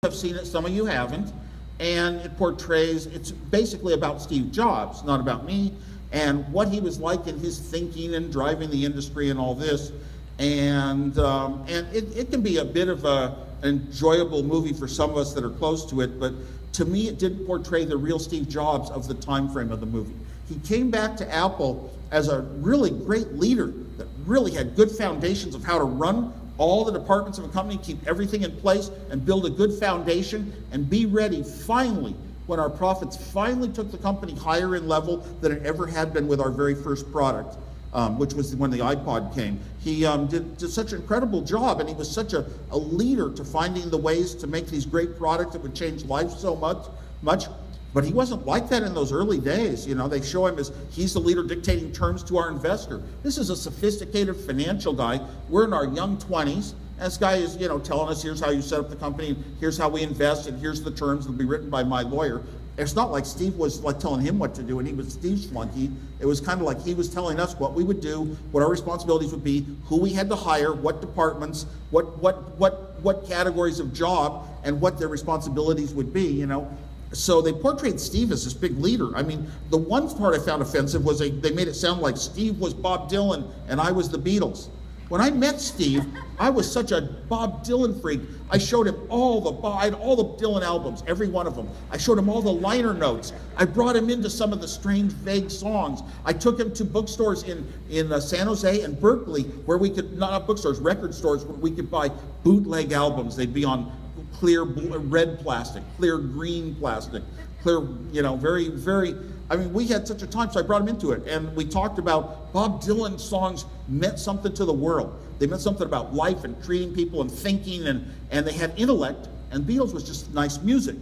have seen it, some of you haven't, and it portrays, it's basically about Steve Jobs, not about me, and what he was like in his thinking and driving the industry and all this. And it can be a bit of an enjoyable movie for some of us that are close to it, but to me it did portray the real Steve Jobs of the time frame of the movie. He came back to Apple as a really great leader that really had good foundations of how to run all the departments of a company, keep everything in place, and build a good foundation, and be ready finally when our profits finally took the company higher in level than it ever had been with our very first product, which was when the iPod came. He did such an incredible job, and he was such a leader to finding the ways to make these great products that would change lives so much. But he wasn't like that in those early days. You know, they show him as he's the leader dictating terms to our investor. This is a sophisticated financial guy. We're in our young 20s. And this guy is, you know, telling us, here's how you set up the company, here's how we invest, and here's the terms that'll be written by my lawyer. It's not like Steve was like telling him what to do and he was Steve's flunky. It was kind of like he was telling us what we would do, what our responsibilities would be, who we had to hire, what departments, what categories of job, and what their responsibilities would be, you know. So they portrayed Steve as this big leader. I mean, the one part I found offensive was they made it sound like Steve was Bob Dylan and I was the Beatles. When I met Steve, I was such a Bob Dylan freak. I showed him all the Dylan albums, every one of them. I showed him all the liner notes. I brought him into some of the strange, vague songs. I took him to bookstores in San Jose and Berkeley, where we could, not bookstores, record stores, where we could buy bootleg albums. They'd be on clear red plastic, clear green plastic, clear, you know, very, very, I mean, we had such a time, so I brought him into it. And we talked about Bob Dylan songs meant something to the world. They meant something about life and treating people and thinking, and they had intellect, and Beatles was just nice music.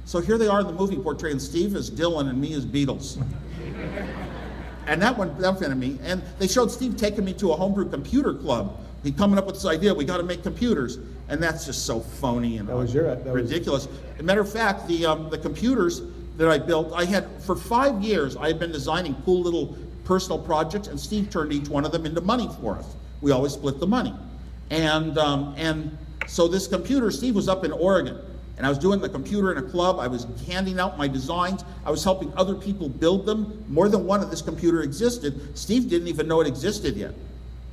So here they are in the movie portraying Steve as Dylan and me as Beatles. And that offended me. And they showed Steve taking me to a homebrew computer club. He coming up with this idea, we got to make computers. And that's just so phony and ridiculous. As a matter of fact, the computers that I built, I had, for 5 years, I had been designing cool little personal projects, and Steve turned each one of them into money for us. We always split the money. And so this computer, Steve was up in Oregon, and I was doing the computer in a club. I was handing out my designs. I was helping other people build them. More than one of this computer existed. Steve didn't even know it existed yet.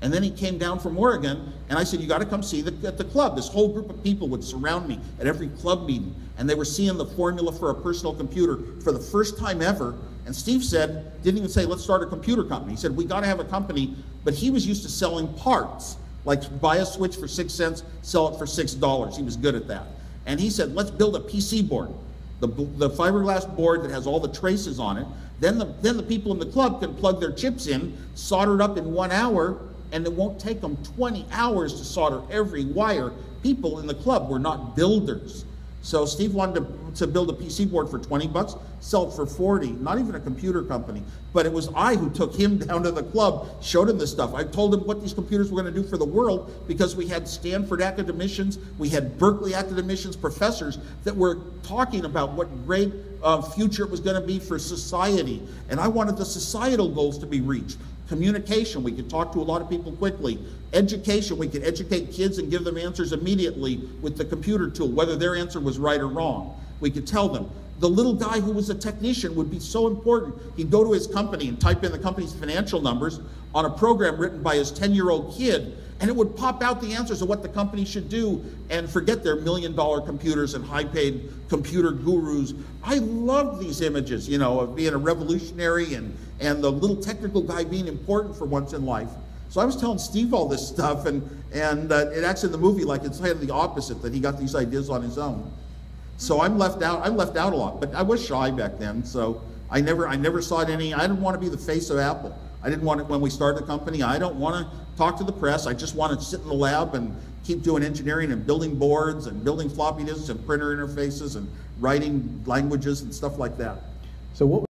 And then he came down from Oregon, and I said, you got to come see at the club. This whole group of people would surround me at every club meeting, and they were seeing the formula for a personal computer for the first time ever. And Steve said, didn't even say, let's start a computer company. He said, we got to have a company, but he was used to selling parts, like buy a switch for 6 cents, sell it for $6. He was good at that. And he said, let's build a PC board, the fiberglass board that has all the traces on it. Then the people in the club can plug their chips in, solder it up in 1 hour, and it won't take them 20 hours to solder every wire. People in the club were not builders. So Steve wanted to build a PC board for 20 bucks, sell it for 40, not even a computer company. But it was I who took him down to the club, showed him this stuff. I told him what these computers were going to do for the world, because we had Stanford academicians, we had Berkeley academicians, professors that were talking about what great future it was going to be for society. And I wanted the societal goals to be reached. Communication, we could talk to a lot of people quickly. Education, we could educate kids and give them answers immediately with the computer tool, whether their answer was right or wrong. We could tell them. The little guy who was a technician would be so important. He'd go to his company and type in the company's financial numbers on a program written by his 10-year-old kid, and it would pop out the answers of what the company should do, and forget their million-dollar computers and high-paid computer gurus. I love these images, you know, of being a revolutionary and the little technical guy being important for once in life. So I was telling Steve all this stuff, and it acts in the movie like it's kind of the opposite, that he got these ideas on his own. So I'm left out a lot, but I was shy back then, so I never saw it I didn't want to be the face of Apple. I didn't want it when we started the company. I don't want to talk to the press. I just want to sit in the lab and keep doing engineering and building boards and building floppy disks and printer interfaces and writing languages and stuff like that. So what